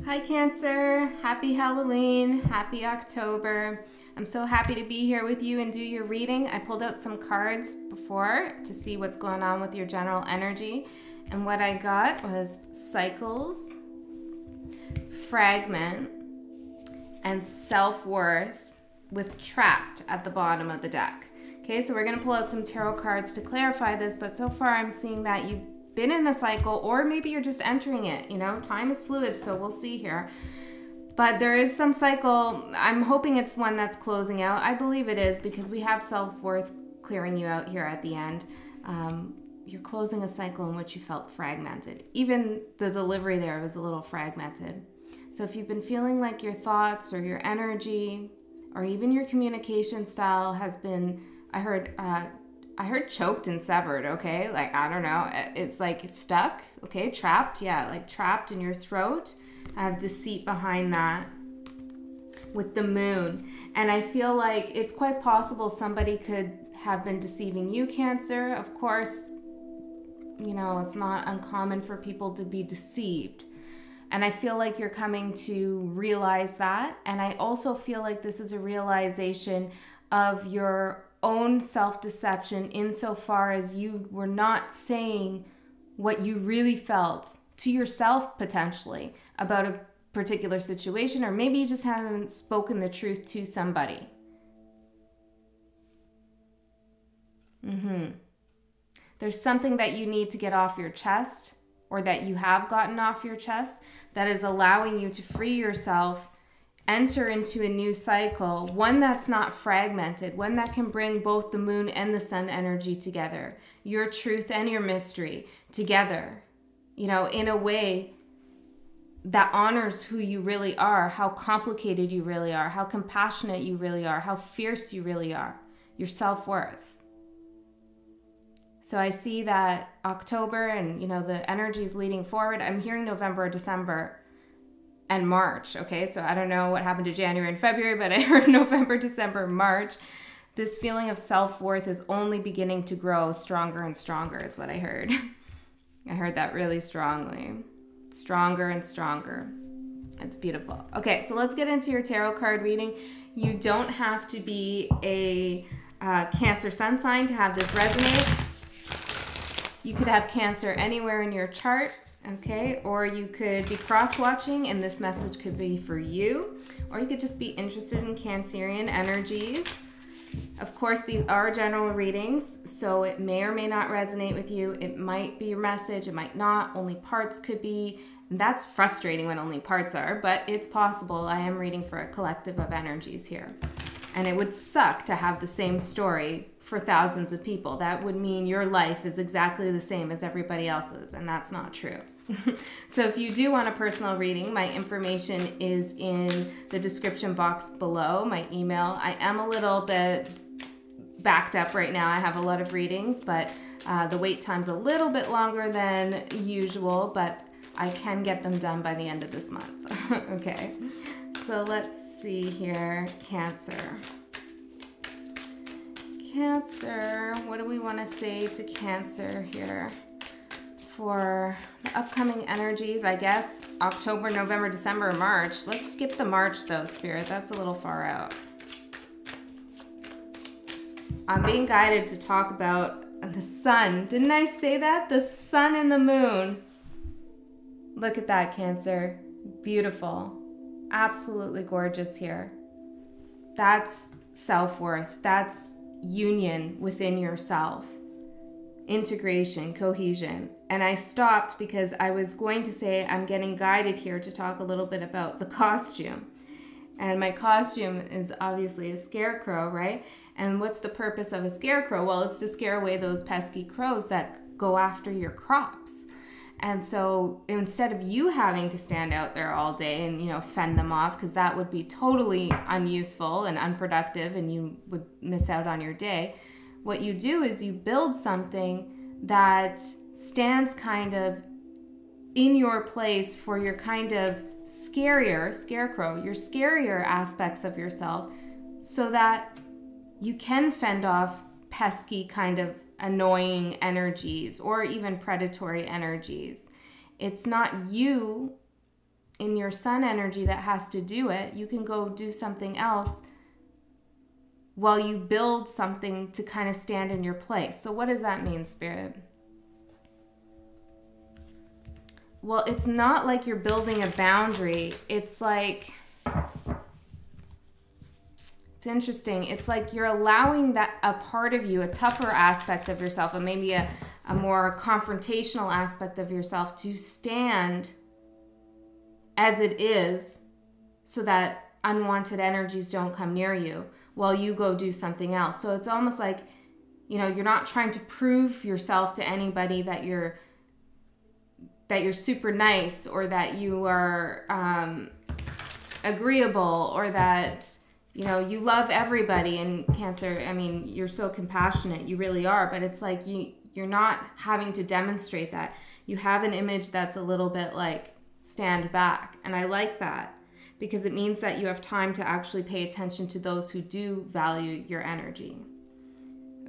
Hi Cancer, happy Halloween, happy October. I'm so happy to be here with you and do your reading. I pulled out some cards before to see what's going on with your general energy. And what I got was cycles, fragment, and self-worth with trapped at the bottom of the deck. Okay, so we're gonna pull out some tarot cards to clarify this, but so far I'm seeing that you've been in a cycle, or maybe you're just entering it. You know, time is fluid, so we'll see here. But there is some cycle. I'm hoping it's one that's closing out. I believe it is, because we have self-worth clearing you out here at the end. You're closing a cycle in which you felt fragmented. Even the delivery there was a little fragmented. So if you've been feeling like your thoughts or your energy or even your communication style has been, I heard choked and severed, okay? Like, I don't know. It's like stuck, okay? Trapped, yeah, like trapped in your throat. I have deceit behind that with the moon. And I feel like it's quite possible somebody could have been deceiving you, Cancer. Of course, you know, it's not uncommon for people to be deceived. And I feel like you're coming to realize that. And I also feel like this is a realization of your own self-deception insofar as you were not saying what you really felt to yourself potentially about a particular situation, or maybe you just haven't spoken the truth to somebody. There's something that you need to get off your chest, or that you have gotten off your chest, that is allowing you to free yourself, enter into a new cycle, one that's not fragmented, one that can bring both the moon and the sun energy together, your truth and your mystery together, you know, in a way that honors who you really are, how complicated you really are, how compassionate you really are, how fierce you really are, your self-worth. So I see that October and, you know, the energies leading forward. I'm hearing November, December, and March, okay? So I don't know what happened to January and February, but I heard November, December, March. This feeling of self-worth is only beginning to grow stronger and stronger is what I heard. I heard that really strongly. Stronger and stronger. It's beautiful. Okay, so let's get into your tarot card reading. You don't have to be a Cancer sun sign to have this resonate. You could have Cancer anywhere in your chart. Okay, or you could be cross-watching and this message could be for you, or you could just be interested in Cancerian energies. Of course, these are general readings, so it may or may not resonate with you. It might be your message, it might not, only parts could be. And that's frustrating when only parts are, but it's possible. I am reading for a collective of energies here. And it would suck to have the same story for thousands of people. That would mean your life is exactly the same as everybody else's, and that's not true. So if you do want a personal reading, my information is in the description box below, my email. I am a little bit backed up right now. I have a lot of readings, but the wait time's a little bit longer than usual, but I can get them done by the end of this month. Okay, so let's see here, Cancer. Cancer, what do we want to say to Cancer here for the upcoming energies? I guess October, November, December, March. Let's skip the March though, Spirit. That's a little far out. I'm being guided to talk about the sun. Didn't I say that? The sun and the moon. Look at that, Cancer. Beautiful. Absolutely gorgeous here. That's self-worth. That's union within yourself. Integration, cohesion. And I stopped because I was going to say I'm getting guided here to talk a little bit about the costume. And my costume is obviously a scarecrow, right? And what's the purpose of a scarecrow? Well, it's to scare away those pesky crows that go after your crops. And so instead of you having to stand out there all day and, you know, fend them off, because that would be totally unuseful and unproductive and you would miss out on your day, what you do is you build something that stands kind of in your place for your kind of scarier, scarecrow, your scarier aspects of yourself, so that you can fend off pesky kind of annoying energies or even predatory energies. It's not you in your sun energy that has to do it. You can go do something else while you build something to kind of stand in your place. So what does that mean, Spirit? Well, it's not like you're building a boundary. It's like, it's interesting. It's like you're allowing that a part of you, a tougher aspect of yourself, and maybe a more confrontational aspect of yourself to stand as it is so that unwanted energies don't come near you while you go do something else. So it's almost like, you know, you're not trying to prove yourself to anybody that you're super nice, or that you are agreeable, or that, you know, you love everybody. And Cancer, I mean, you're so compassionate, you really are, but it's like you're not having to demonstrate that. You have an image that's a little bit like, stand back. And I like that, because it means that you have time to actually pay attention to those who do value your energy.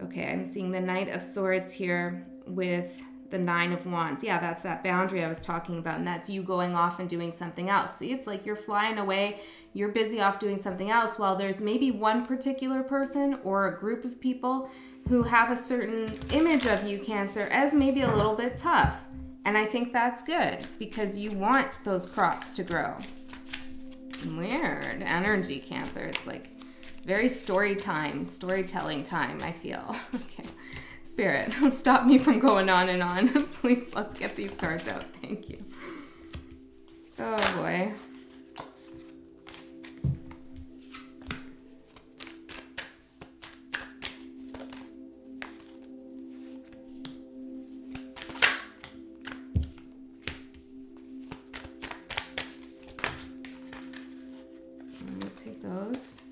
Okay, I'm seeing the Knight of Swords here with the Nine of Wands. Yeah, that's that boundary I was talking about, and that's you going off and doing something else. See, it's like you're flying away, you're busy off doing something else, while there's maybe one particular person or a group of people who have a certain image of you, Cancer, as maybe a little bit tough. And I think that's good, because you want those crops to grow. Weird energy, Cancer. It's like very storytelling time, I feel. Okay. Spirit, stop me from going on and on. Please, let's get these cards out. Thank you. Oh, boy. Those.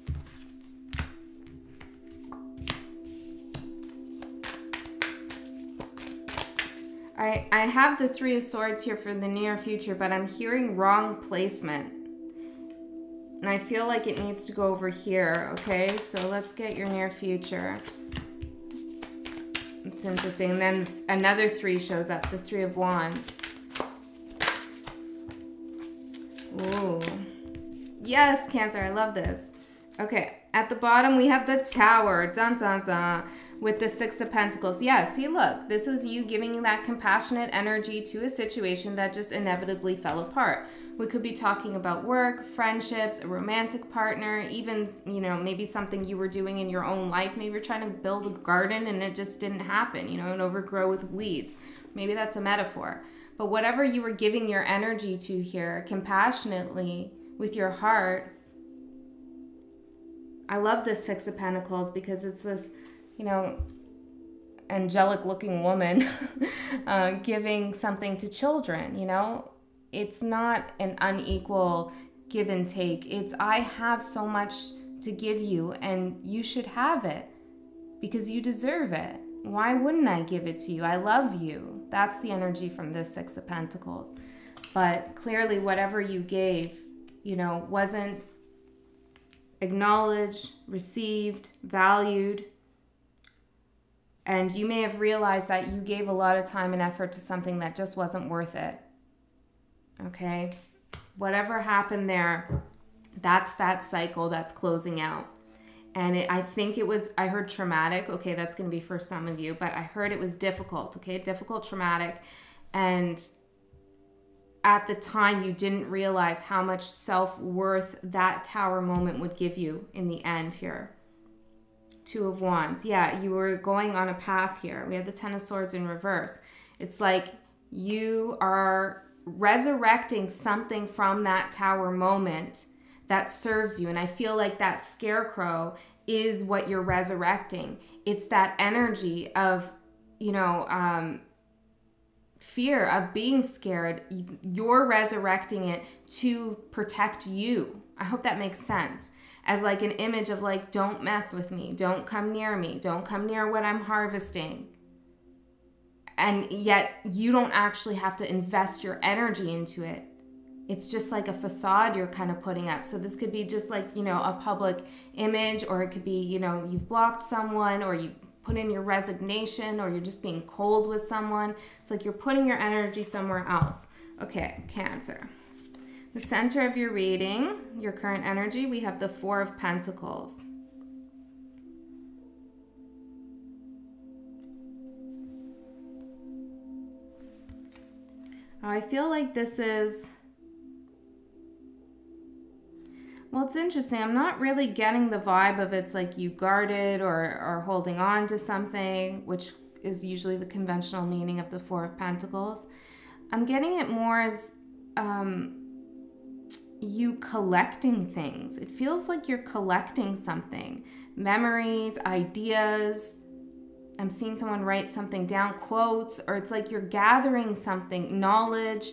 I have the Three of Swords here for the near future, but I'm hearing wrong placement. And I feel like it needs to go over here, okay? So let's get your near future. It's interesting. And then another three shows up, the Three of Wands. Ooh. Yes, Cancer, I love this. Okay, at the bottom we have the Tower, dun dun dun, with the Six of Pentacles. Yeah, see, look, this is you giving that compassionate energy to a situation that just inevitably fell apart. We could be talking about work, friendships, a romantic partner, even, you know, maybe something you were doing in your own life. Maybe you're trying to build a garden and it just didn't happen, you know, and overgrow with weeds. Maybe that's a metaphor. But whatever you were giving your energy to here, compassionately, with your heart. I love this Six of Pentacles, because it's this, you know, angelic looking woman giving something to children, you know. It's not an unequal give and take. It's, I have so much to give you and you should have it because you deserve it. Why wouldn't I give it to you? I love you. That's the energy from this Six of Pentacles. But clearly whatever you gave, you know, wasn't acknowledged, received, valued. And you may have realized that you gave a lot of time and effort to something that just wasn't worth it. Okay? Whatever happened there, that's that cycle that's closing out. And I think it was, I heard traumatic. Okay, that's going to be for some of you. But I heard it was difficult. Okay, difficult, traumatic. And at the time, you didn't realize how much self-worth that Tower moment would give you in the end here. Two of Wands. Yeah, you were going on a path here. We have the Ten of Swords in reverse. It's like you are resurrecting something from that Tower moment that serves you. And I feel like that scarecrow is what you're resurrecting. It's that energy of, you know, fear, of being scared. You're resurrecting it to protect you. I hope that makes sense. As like an image of like, don't mess with me. Don't come near me. Don't come near what I'm harvesting. And yet you don't actually have to invest your energy into it. It's just like a facade you're kind of putting up. So this could be just like, you know, a public image, or it could be, you know, you've blocked someone, or you put in your resignation, or you're just being cold with someone. It's like you're putting your energy somewhere else. Okay, Cancer. The center of your reading, your current energy, we have the Four of Pentacles. Oh, I feel like this is... Well, it's interesting. I'm not really getting the vibe of it's like you guarded or holding on to something, which is usually the conventional meaning of the Four of Pentacles. I'm getting it more as you collecting things. It feels like you're collecting something. Memories, ideas. I'm seeing someone write something down, quotes, or it's like you're gathering something, knowledge.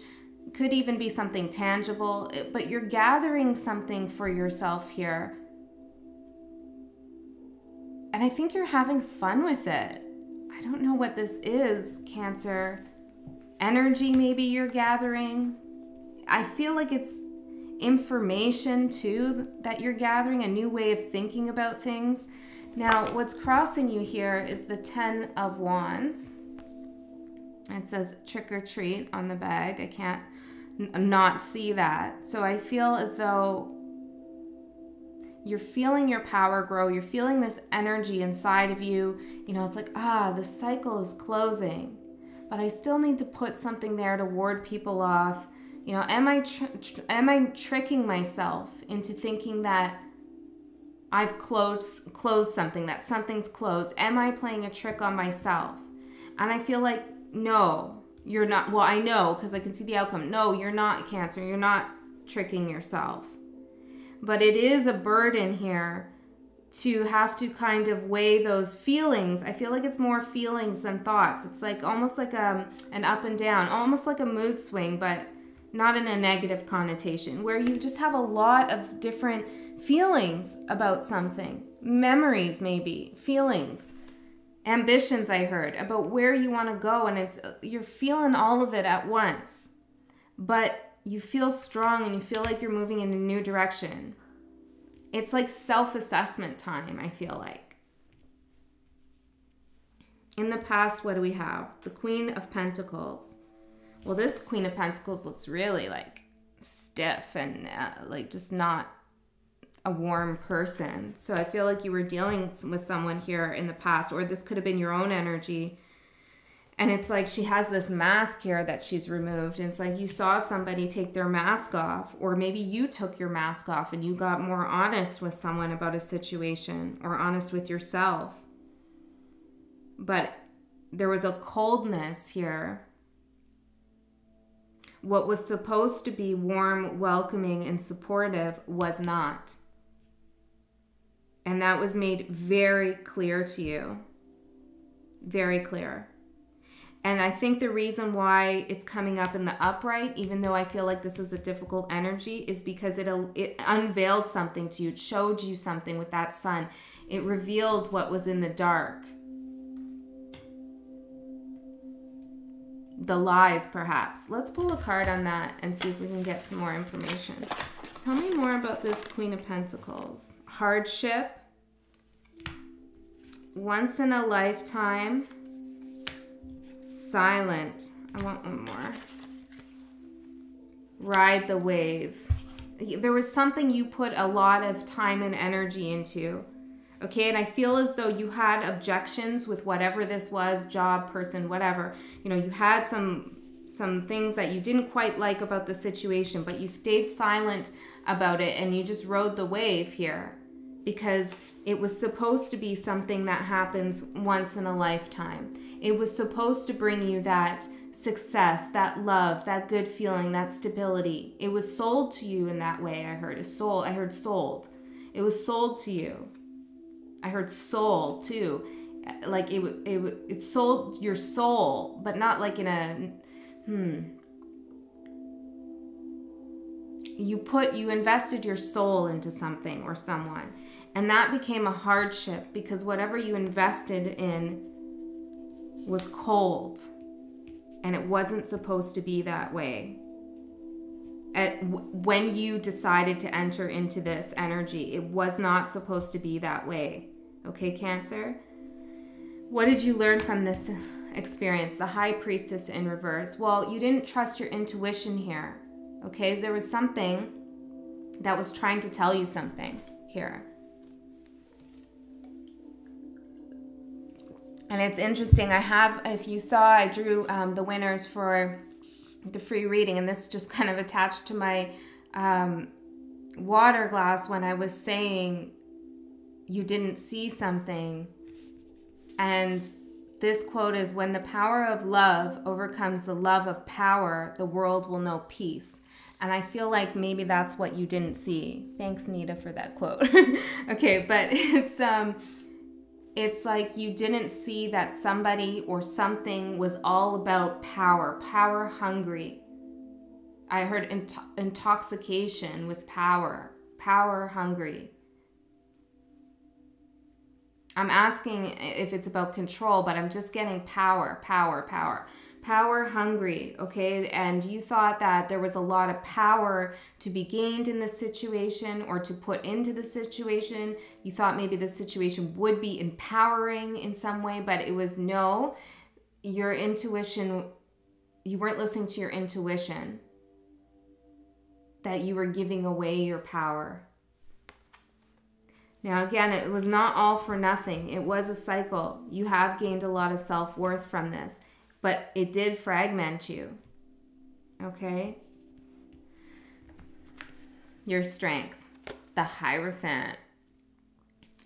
Could even be something tangible, but you're gathering something for yourself here. And I think you're having fun with it. I don't know what this is, Cancer. Energy maybe you're gathering. I feel like it's information too that you're gathering, a new way of thinking about things. Now, what's crossing you here is the Ten of Wands. It says trick or treat on the bag. I can't not see that. So I feel as though you're feeling your power grow. You're feeling this energy inside of you. You know, it's like, the cycle is closing, but I still need to put something there to ward people off. You know, am I tricking myself into thinking that I've closed something, that something's closed? Am I playing a trick on myself? And I feel like, no, you're not. Well, I know because I can see the outcome. No, you're not, Cancer. You're not tricking yourself. But it is a burden here to have to kind of weigh those feelings. I feel like it's more feelings than thoughts. It's like almost like an up and down, almost like a mood swing, but not in a negative connotation, where you just have a lot of different feelings about something. Memories maybe, feelings. Ambitions, I heard, about where you want to go, and you're feeling all of it at once. But you feel strong and you feel like you're moving in a new direction. It's like self-assessment time, I feel like. In the past, what do we have? The Queen of Pentacles. Well, this Queen of Pentacles looks really like stiff and like just not a warm person. So I feel like you were dealing with someone here in the past, or this could have been your own energy. And it's like she has this mask here that she's removed. And it's like you saw somebody take their mask off, or maybe you took your mask off and you got more honest with someone about a situation, or honest with yourself. But there was a coldness here. What was supposed to be warm, welcoming, and supportive was not. And that was made very clear to you. Very clear. And I think the reason why it's coming up in the upright, even though I feel like this is a difficult energy, is because it unveiled something to you. It showed you something with that sun. It revealed what was in the dark. The lies, perhaps. Let's pull a card on that and see if we can get some more information. Tell me more about this Queen of Pentacles. Hardship. Once in a lifetime. Silent. I want one more. Ride the wave. There was something you put a lot of time and energy into. Okay, and I feel as though you had objections with whatever this was, job, person, whatever. You know, you had some things that you didn't quite like about the situation, but you stayed silent about it and you just rode the wave here because it was supposed to be something that happens once in a lifetime. It was supposed to bring you that success, that love, that good feeling, that stability. It was sold to you in that way. I heard sold. It was sold to you. I heard soul too. Like it sold your soul, but not like in a You invested your soul into something or someone, and that became a hardship because whatever you invested in was cold, and it wasn't supposed to be that way. When you decided to enter into this energy, it was not supposed to be that way. Okay, Cancer? What did you learn from this experience? The High Priestess in reverse. Well, you didn't trust your intuition here. Okay, there was something that was trying to tell you something here. And it's interesting. I have, if you saw, I drew the winners for the free reading, and this just kind of attached to my water glass when I was saying you didn't see something. And this quote is, when the power of love overcomes the love of power, the world will know peace. And I feel like maybe that's what you didn't see. Thanks, Nita, for that quote. Okay, but it's like you didn't see that somebody or something was all about power, power hungry. I heard intoxication with power, power hungry. I'm asking if it's about control, but I'm just getting power, power, power. Power hungry, okay? And you thought that there was a lot of power to be gained in this situation or to put into the situation. You thought maybe the situation would be empowering in some way, but it was no. Your intuition, you weren't listening to your intuition, that you were giving away your power. Now, again, it was not all for nothing. It was a cycle. You have gained a lot of self-worth from this, but it did fragment you, okay? Your strength, the Hierophant.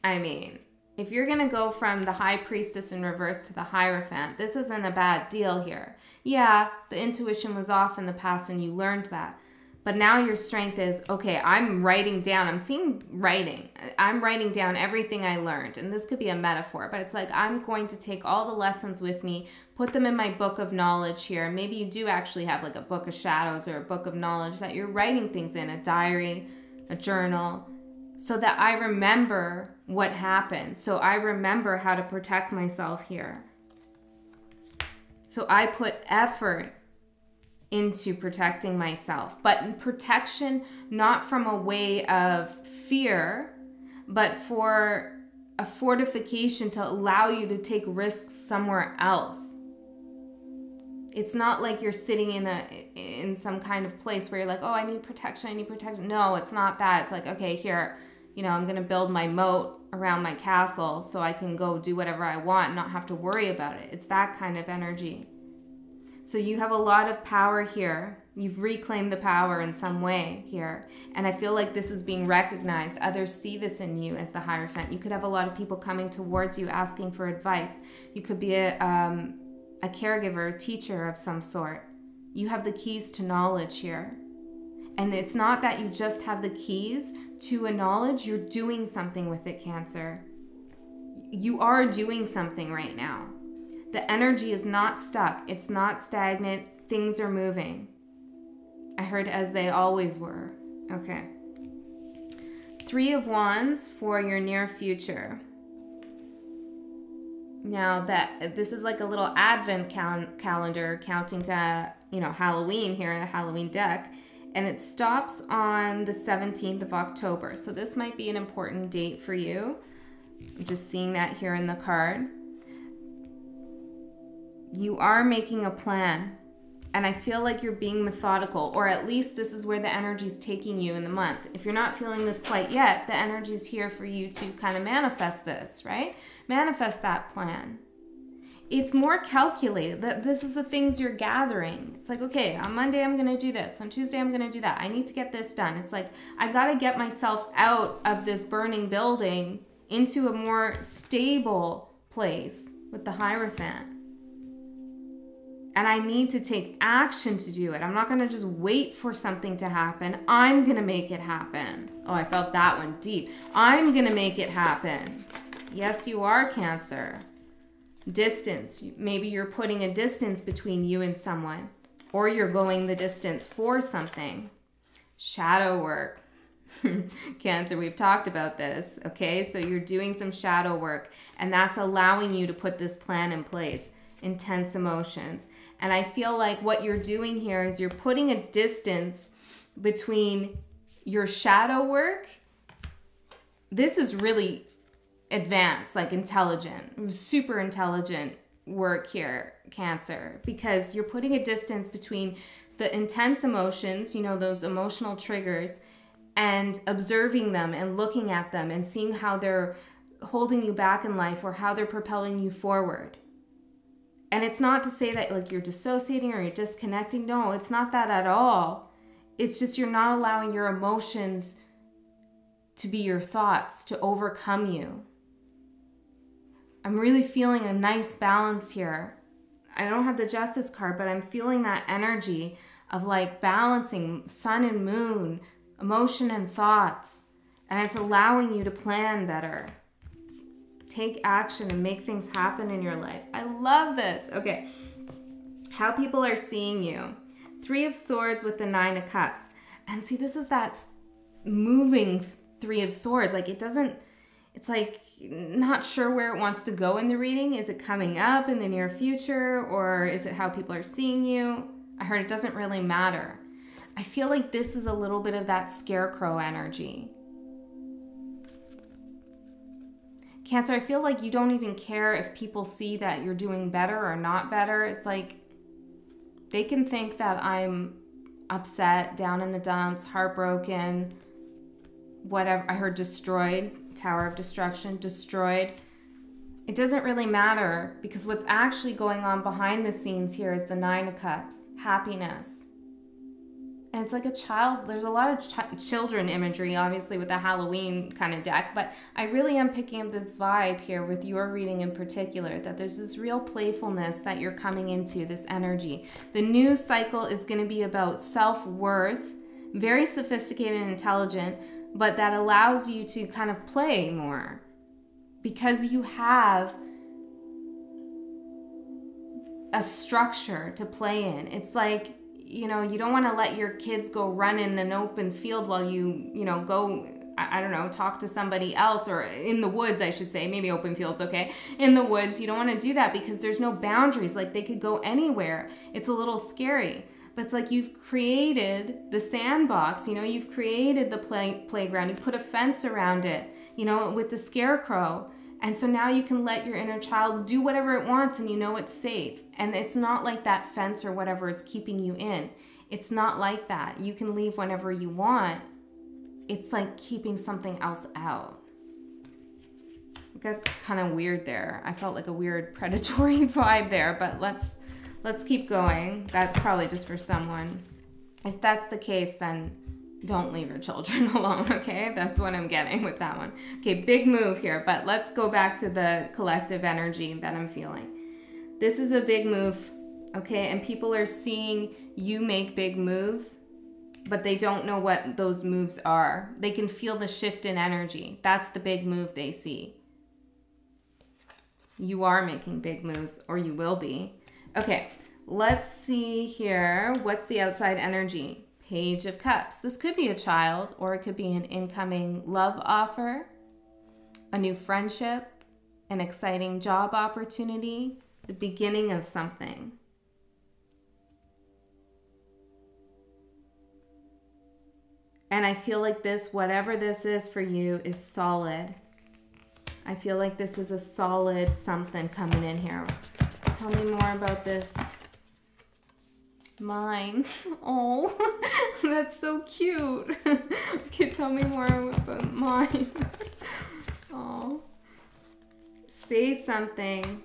I mean, if you're going to go from the High Priestess in reverse to the Hierophant, this isn't a bad deal here. Yeah, the intuition was off in the past and you learned that. But now your strength is, okay, I'm writing down, I'm seeing writing. I'm writing down everything I learned. And this could be a metaphor, but it's like I'm going to take all the lessons with me, put them in my book of knowledge here. Maybe you do actually have like a book of shadows or a book of knowledge that you're writing things in, a diary, a journal, so that I remember what happened. So I remember how to protect myself here. So I put effort into protecting myself, but protection not from a way of fear, but for a fortification to allow you to take risks somewhere else. It's not like you're sitting in some kind of place where you're like, oh, I need protection, I need protection. No, it's not that. It's like, okay, here, you know, I'm going to build my moat around my castle so I can go do whatever I want and not have to worry about it. It's that kind of energy. So you have a lot of power here. You've reclaimed the power in some way here. And I feel like this is being recognized. Others see this in you as the Hierophant. You could have a lot of people coming towards you asking for advice. You could be a caregiver, a teacher of some sort. You have the keys to knowledge here. And it's not that you just have the keys to a knowledge. You're doing something with it, Cancer. You are doing something right now. The energy is not stuck. It's not stagnant. Things are moving. I heard as they always were. Okay. 3 of Wands for your near future. Now this is like a little advent calendar counting to, you know, Halloween here in a Halloween deck. And it stops on the 17th of October. So this might be an important date for you. I'm just seeing that here in the card. You are making a plan, and I feel like you're being methodical, or at least this is where the energy is taking you in the month. If you're not feeling this quite yet, the energy is here for you to kind of manifest this, right? Manifest that plan. It's more calculated. That this is the things you're gathering. It's like, okay, on Monday I'm going to do this. On Tuesday I'm going to do that. I need to get this done. It's like, I got to get myself out of this burning building into a more stable place with the Hierophant. And I need to take action to do it. I'm not going to just wait for something to happen. I'm going to make it happen. Oh, I felt that one deep. I'm going to make it happen. Yes, you are, Cancer. Distance. Maybe you're putting a distance between you and someone. Or you're going the distance for something. Shadow work. Cancer, we've talked about this. Okay, so you're doing some shadow work. And that's allowing you to put this plan in place. Intense emotions. And I feel like what you're doing here is you're putting a distance between your shadow work. This is really advanced, like intelligent, super intelligent work here, Cancer, because you're putting a distance between the intense emotions, you know, those emotional triggers, and observing them and looking at them and seeing how they're holding you back in life or how they're propelling you forward. And it's not to say that like you're dissociating or you're disconnecting. No, it's not that at all. It's just you're not allowing your emotions to be your thoughts, to overcome you. I'm really feeling a nice balance here. I don't have the Justice card, but I'm feeling that energy of like balancing sun and moon, emotion and thoughts. And it's allowing you to plan better. Take action and make things happen in your life. I love this. Okay. How people are seeing you. 3 of Swords with the 9 of Cups. And see, this is that moving 3 of Swords. Like it doesn't, it's like not sure where it wants to go in the reading. Is it coming up in the near future, or is it how people are seeing you? I heard it doesn't really matter. I feel like this is a little bit of that scarecrow energy. Cancer, I feel like you don't even care if people see that you're doing better or not better. It's like they can think that I'm upset, down in the dumps, heartbroken, whatever. I heard destroyed, Tower of Destruction, destroyed. It doesn't really matter, because what's actually going on behind the scenes here is the 9 of Cups, happiness. And it's like a child, there's a lot of children imagery, obviously, with the Halloween kind of deck, but I really am picking up this vibe here with your reading in particular, that there's this real playfulness that you're coming into, this energy. The new cycle is going to be about self-worth, very sophisticated and intelligent, but that allows you to kind of play more because you have a structure to play in. It's like, you know, you don't want to let your kids go run in an open field while you know, go, I don't know, talk to somebody else, or in the woods, I should say. Maybe open field's okay. In the woods, you don't want to do that because there's no boundaries. Like they could go anywhere. It's a little scary. But it's like you've created the sandbox, you know, you've created the playground. You've put a fence around it, you know, with the scarecrow. And so now you can let your inner child do whatever it wants and you know it's safe. And it's not like that fence or whatever is keeping you in. It's not like that. You can leave whenever you want. It's like keeping something else out. It got kind of weird there. I felt like a weird predatory vibe there, but let's keep going. That's probably just for someone. If that's the case, then don't leave your children alone, okay? That's what I'm getting with that one. Okay, big move here, but let's go back to the collective energy that I'm feeling. This is a big move, okay? And people are seeing you make big moves, but they don't know what those moves are. They can feel the shift in energy. That's the big move they see. You are making big moves, or you will be. Okay, let's see here. What's the outside energy? Page of Cups. This could be a child, or it could be an incoming love offer, a new friendship, an exciting job opportunity, the beginning of something. And I feel like this, whatever this is for you, is solid. I feel like this is a solid something coming in here. Tell me more about this. Mine. Oh, that's so cute. Okay, tell me more about mine. Oh. Say something.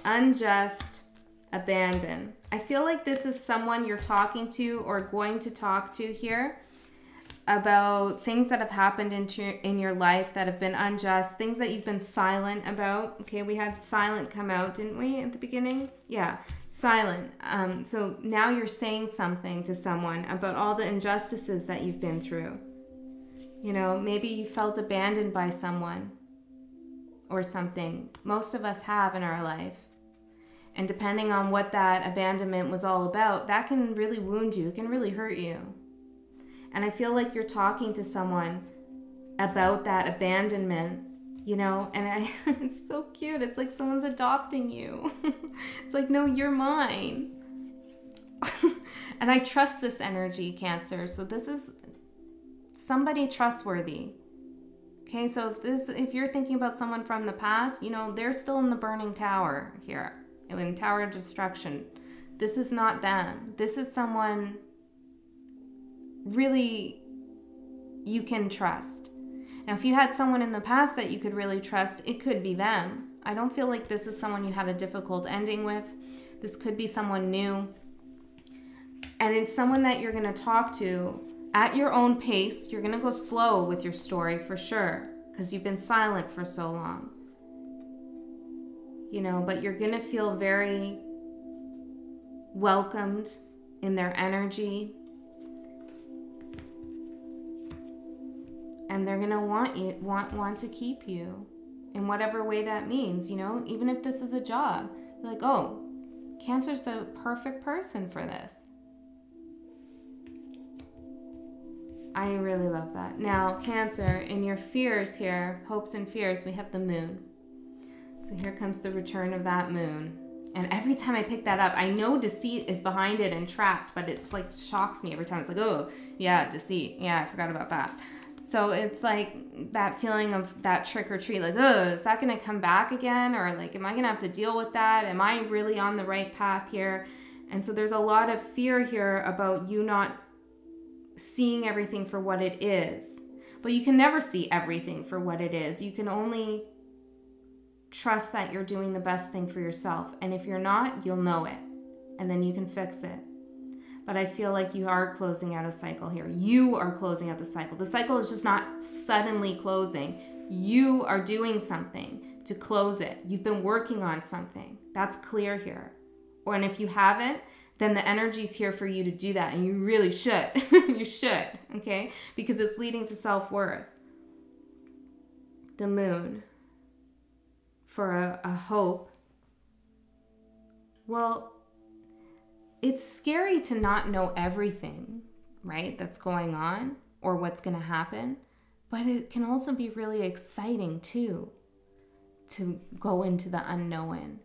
Unjust. Abandon. I feel like this is someone you're talking to or going to talk to here about things that have happened in your life that have been unjust, things that you've been silent about. Okay, we had silent come out, didn't we, at the beginning? Yeah, silent. So now you're saying something to someone about all the injustices that you've been through. You know, maybe you felt abandoned by someone or something. Most of us have in our life. And depending on what that abandonment was all about, that can really wound you. It can really hurt you. And I feel like you're talking to someone about that abandonment, you know, and it's so cute. It's like someone's adopting you. It's like, no, you're mine. And I trust this energy, Cancer. So this is somebody trustworthy. Okay, so if you're thinking about someone from the past, you know, they're still in the burning tower here, in Tower of Destruction. This is not them. This is someone really you can trust. Now, if you had someone in the past that you could really trust, it could be them. I don't feel like this is someone you had a difficult ending with. This could be someone new. And it's someone that you're going to talk to at your own pace. You're going to go slow with your story for sure, because you've been silent for so long. You know, but you're going to feel very welcomed in their energy. And they're going to want to keep you in whatever way that means, you know, even if this is a job. You're like, oh, Cancer's the perfect person for this. I really love that. Now, Cancer, in your fears here, hopes and fears, we have the moon. So here comes the return of that moon. And every time I pick that up, I know deceit is behind it and trapped, but it's like shocks me every time. It's like, oh, yeah, deceit. Yeah, I forgot about that. So it's like that feeling of that trick or treat, like, oh, is that going to come back again? Or like, am I going to have to deal with that? Am I really on the right path here? And so there's a lot of fear here about you not seeing everything for what it is. But you can never see everything for what it is. You can only trust that you're doing the best thing for yourself. And if you're not, you'll know it. And then you can fix it. But I feel like you are closing out a cycle here. You are closing out the cycle. The cycle is just not suddenly closing. You are doing something to close it. You've been working on something. That's clear here. And if you haven't, then the energy's here for you to do that. And you really should. You should, okay? Because it's leading to self-worth. The moon. For a hope. Well, it's scary to not know everything, right, that's going on or what's going to happen. But it can also be really exciting, too, to go into the unknown.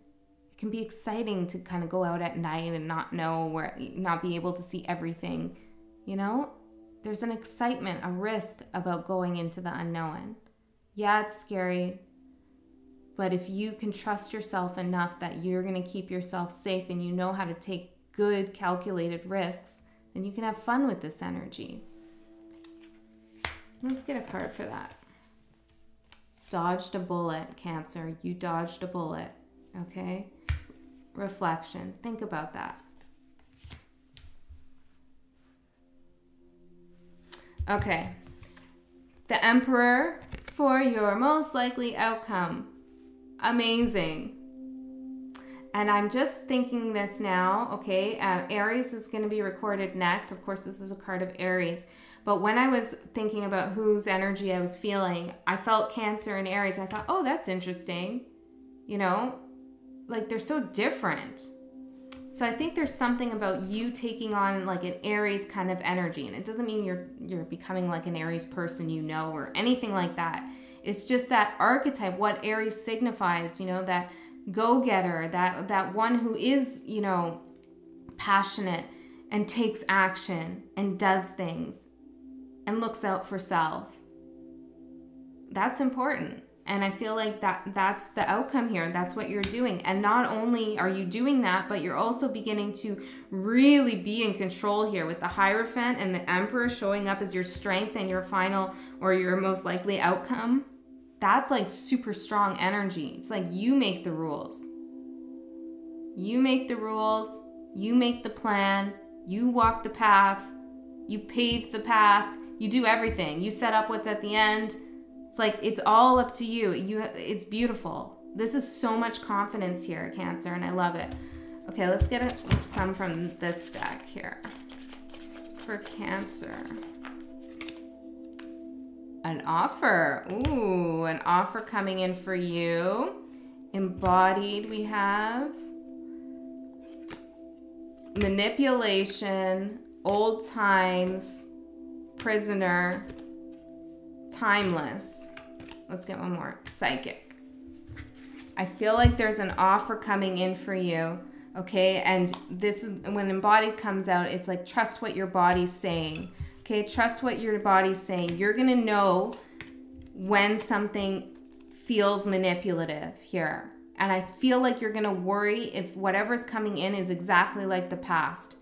It can be exciting to kind of go out at night and not know where, not be able to see everything, you know? There's an excitement, a risk about going into the unknown. Yeah, it's scary. But if you can trust yourself enough that you're going to keep yourself safe and you know how to take good calculated risks, then you can have fun with this energy. Let's get a card for that. Dodged a bullet, Cancer. You dodged a bullet. Okay? Reflection. Think about that. Okay. The Emperor for your most likely outcome. Amazing. And I'm just thinking this now, okay, Aries is going to be recorded next. Of course, this is a card of Aries. But when I was thinking about whose energy I was feeling, I felt Cancer and Aries. I thought, oh, that's interesting. You know, like they're so different. So I think there's something about you taking on like an Aries kind of energy. And it doesn't mean you're becoming like an Aries person, you know, or anything like that. It's just that archetype, what Aries signifies, you know, that go-getter, that one who is, you know, passionate and takes action and does things and looks out for self. That's important. And I feel like that's the outcome here. That's what you're doing. And not only are you doing that, but you're also beginning to really be in control here with the Hierophant and the Emperor showing up as your strength and your final or your most likely outcome. That's like super strong energy. It's like you make the rules. You make the rules. You make the plan. You walk the path. You pave the path. You do everything. You set up what's at the end. It's like it's all up to you. It's beautiful. This is so much confidence here, Cancer, and I love it. Okay, let's get some from this deck here. For Cancer. An offer. Ooh, an offer coming in for you. Embodied, we have manipulation, old times, prisoner, timeless. Let's get one more. Psychic. I feel like there's an offer coming in for you. Okay, and this is when embodied comes out, it's like trust what your body's saying. Okay, trust what your body's saying. You're gonna know when something feels manipulative here. And I feel like you're gonna worry if whatever's coming in is exactly like the past.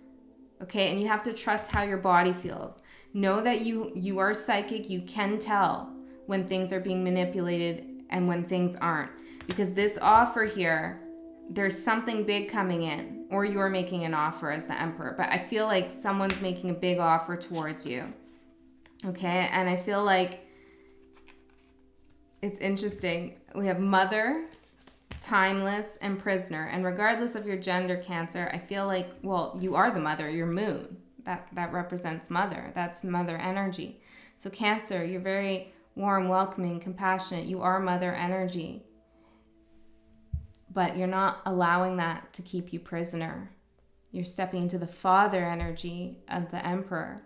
Okay, and you have to trust how your body feels. Know that you are psychic. You can tell when things are being manipulated and when things aren't. Because this offer here, there's something big coming in, or you're making an offer as the Emperor. But I feel like someone's making a big offer towards you. Okay, and I feel like it's interesting. We have Mother, Timeless, and Prisoner. And regardless of your gender, Cancer, I feel like, well, you are the Mother, your moon. That represents Mother. That's Mother energy. So Cancer, you're very warm, welcoming, compassionate. You are Mother energy. But you're not allowing that to keep you prisoner. You're stepping into the Father energy of the Emperor.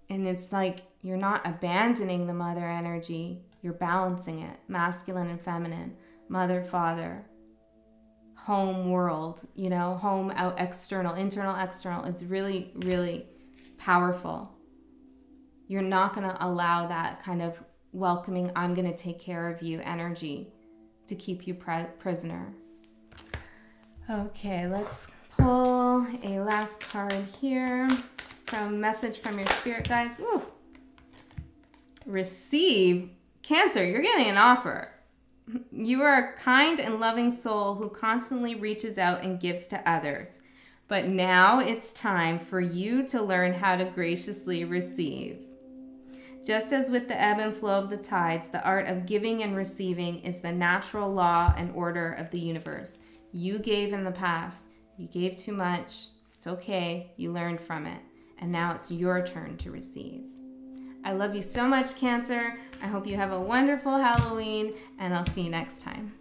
And it's like you're not abandoning the Mother energy. You're balancing it. Masculine and feminine. Mother, Father. Home, world. You know, home, out, external. Internal, external. It's really, really powerful. You're not going to allow that kind of welcoming, I'm going to take care of you energy to keep you prisoner. Okay, let's pull a last card here from message from your spirit guides. Woo. Receive. Cancer, you're getting an offer. You are a kind and loving soul who constantly reaches out and gives to others. But now it's time for you to learn how to graciously receive. Just as with the ebb and flow of the tides, the art of giving and receiving is the natural law and order of the universe. You gave in the past. You gave too much. It's okay. You learned from it. And now it's your turn to receive. I love you so much, Cancer. I hope you have a wonderful Halloween, and I'll see you next time.